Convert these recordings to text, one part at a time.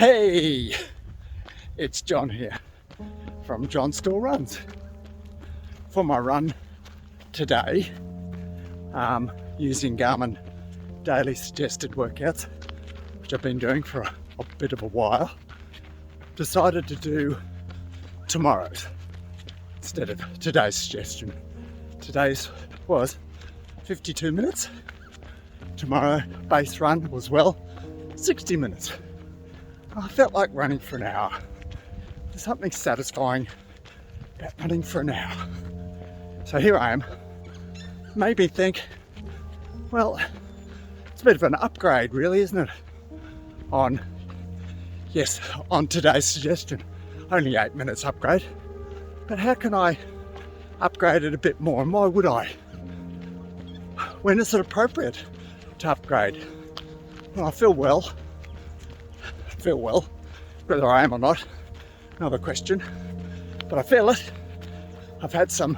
Hey, it's John here from John Still Runs. For my run today, using Garmin Daily Suggested Workouts, which I've been doing for a bit of a while, decided to do tomorrow's instead of today's suggestion. Today's was 52 minutes. Tomorrow base run was 60 minutes. I felt like running for an hour. There's something satisfying about running for an hour. So here I am. Made me think, well, it's a bit of an upgrade really, isn't it? On today's suggestion. Only 8 minutes upgrade. But how can I upgrade it a bit more, and why would I? When is it appropriate to upgrade? Well, I feel well. Whether I am or not, another question. But I feel it. I've had some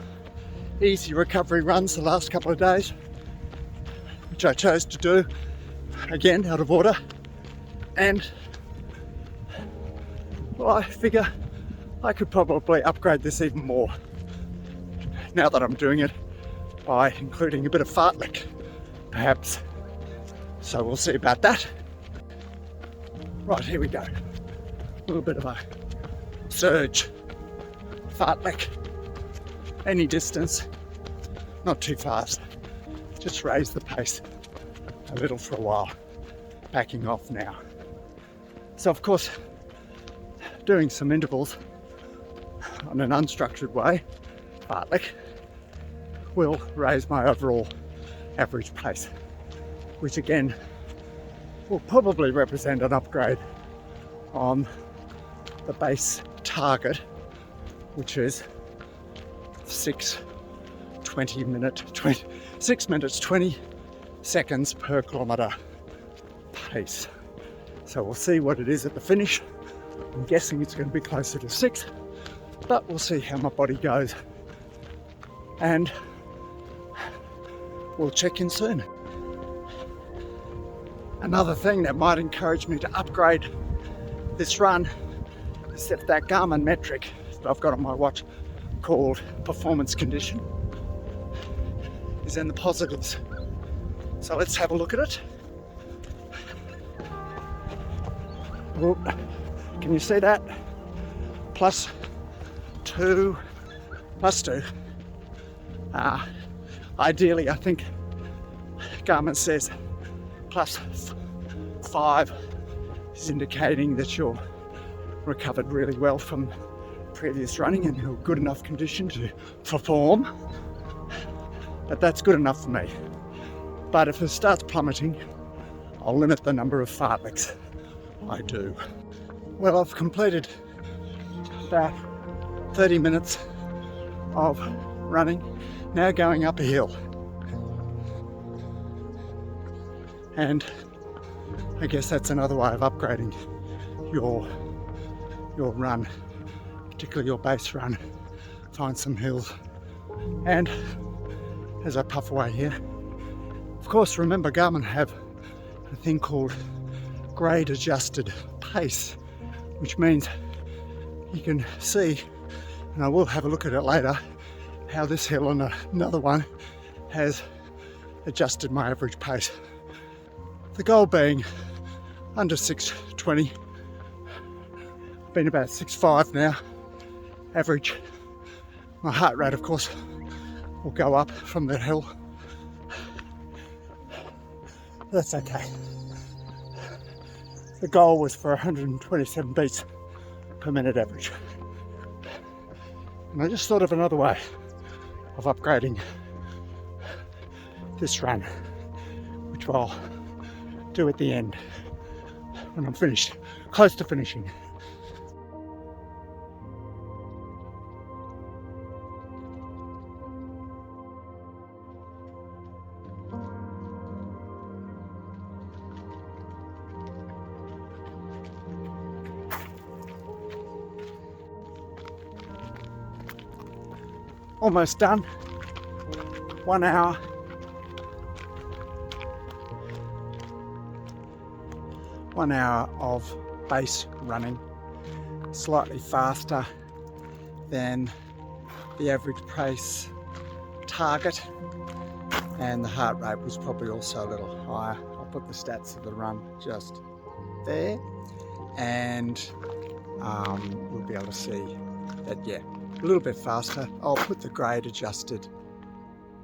easy recovery runs the last couple of days, which I chose to do, again, out of order. And, well, I figure I could probably upgrade this even more now that I'm doing it by including a bit of fartlek, perhaps. So we'll see about that. Right, here we go. A little bit of a surge, fartlek, any distance, not too fast. Just raise the pace a little for a while, backing off now. So of course, doing some intervals on an unstructured way, fartlek, will raise my overall average pace, which again will probably represent an upgrade on the base target, which is 6 minutes 20 seconds per kilometre pace. So we'll see what it is at the finish. I'm guessing it's going to be closer to 6, but we'll see how my body goes, and we'll check in soon. Another thing that might encourage me to upgrade this run is that Garmin metric that I've got on my watch called performance condition is in the positives. So let's have a look at it. Well, can you see that? Plus two. Ideally, I think Garmin says +5 is indicating that you're recovered really well from previous running and you're good enough condition to perform. But that's good enough for me. But if it starts plummeting, I'll limit the number of fartleks I do. Well, I've completed about 30 minutes of running, now going up a hill. And I guess that's another way of upgrading your run, particularly your base run. Find some hills. And as I puff away here, of course, remember Garmin have a thing called grade adjusted pace, which means you can see, and I will have a look at it later, how this hill and another one has adjusted my average pace. The goal being under 6:20, been about 6:05 now, average. My heart rate, of course, will go up from that hill. That's okay. The goal was for 127 beats per minute average. And I just thought of another way of upgrading this run, which I'll do at the end when I'm finished, close to finishing. Almost done. 1 hour. One hour of base running, slightly faster than the average pace target, and the heart rate was probably also a little higher. I'll put the stats of the run just there, and we'll be able to see that, yeah, a little bit faster. I'll put the grade adjusted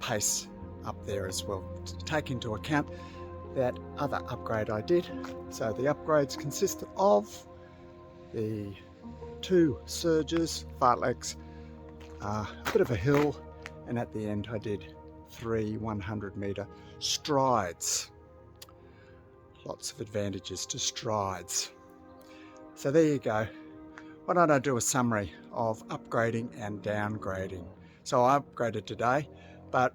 pace up there as well to take into account that other upgrade I did. So the upgrades consisted of the 2 surges, fartlegs, a bit of a hill, and at the end I did 3 100-meter strides. Lots of advantages to strides. So there you go. Why don't I do a summary of upgrading and downgrading? So I upgraded today, but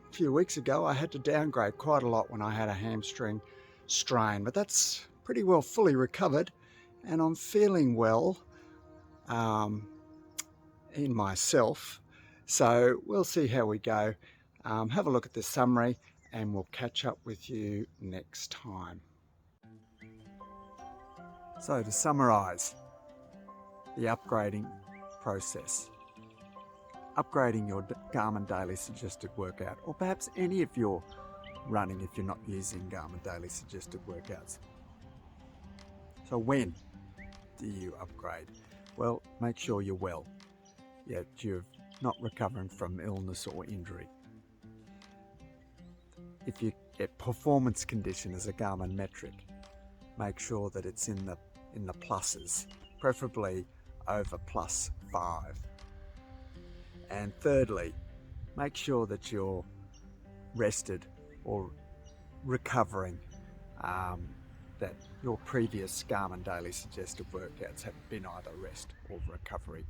a few weeks ago I had to downgrade quite a lot when I had a hamstring strain, but that's pretty well fully recovered, and I'm feeling well in myself. So we'll see how we go. Have a look at this summary and we'll catch up with you next time. So to summarize the upgrading process, upgrading your Garmin Daily Suggested Workout, or perhaps any of your running if you're not using Garmin Daily Suggested Workouts. So when do you upgrade? Well, make sure you're well, yet you're not recovering from illness or injury. If you get performance condition as a Garmin metric, make sure that it's in the pluses, preferably over +5. And thirdly, make sure that you're rested or recovering, that your previous Garmin Daily Suggested Workouts have been either rest or recovery.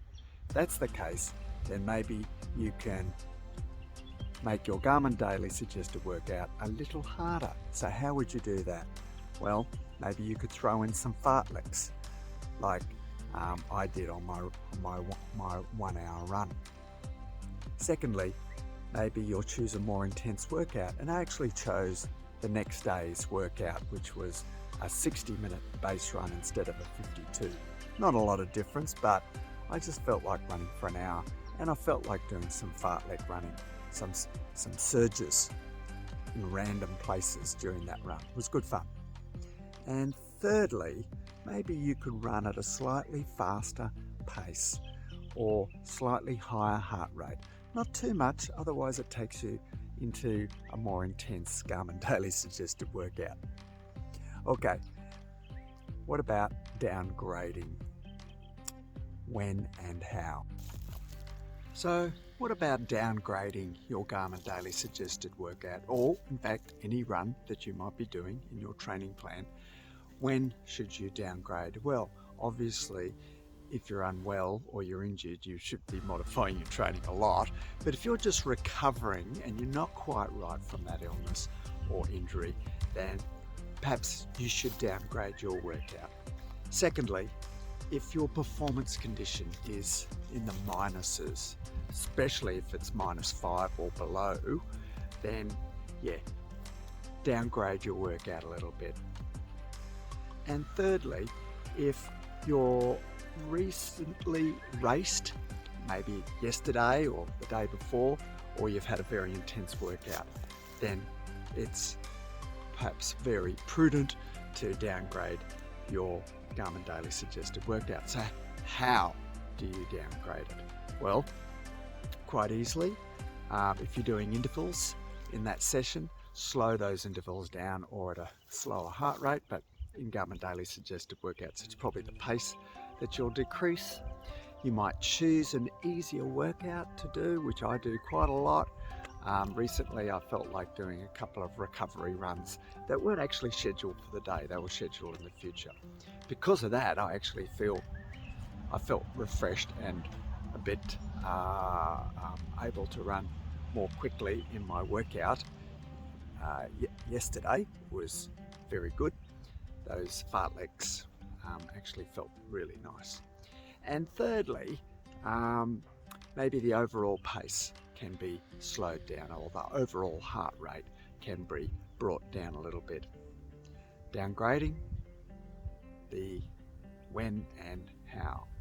If that's the case, then maybe you can make your Garmin Daily Suggested Workout a little harder. So how would you do that? Well, maybe you could throw in some fartleks, like I did on my 1 hour run. Secondly, maybe you'll choose a more intense workout, and I actually chose the next day's workout, which was a 60-minute base run instead of a 52. Not a lot of difference, but I just felt like running for an hour, and I felt like doing some fartlek running, some surges in random places during that run. It was good fun. And thirdly, maybe you could run at a slightly faster pace or slightly higher heart rate. Not too much, otherwise it takes you into a more intense Garmin Daily Suggested Workout. Okay, what about downgrading? When and how? So what about downgrading your Garmin Daily Suggested Workout, or in fact any run that you might be doing in your training plan? When should you downgrade? Well, obviously if you're unwell or you're injured, you should be modifying your training a lot. But if you're just recovering and you're not quite right from that illness or injury, then perhaps you should downgrade your workout. Secondly, if your performance condition is in the minuses, especially if it's -5 or below, then yeah, downgrade your workout a little bit. And thirdly, if you're recently raced, maybe yesterday or the day before, or you've had a very intense workout, then it's perhaps very prudent to downgrade your Garmin Daily Suggested Workout. So how do you downgrade it? Well, quite easily. If you're doing intervals in that session, slow those intervals down or at a slower heart rate, but in Garmin Daily Suggested Workouts, it's probably the pace that you'll decrease. You might choose an easier workout to do, which I do quite a lot. Recently I felt like doing a couple of recovery runs that weren't actually scheduled for the day, they were scheduled in the future. Because of that, I felt refreshed and a bit able to run more quickly in my workout. Yesterday was very good. Those fartleks actually felt really nice. And thirdly, maybe the overall pace can be slowed down, or the overall heart rate can be brought down a little bit. Downgrading, the when and how.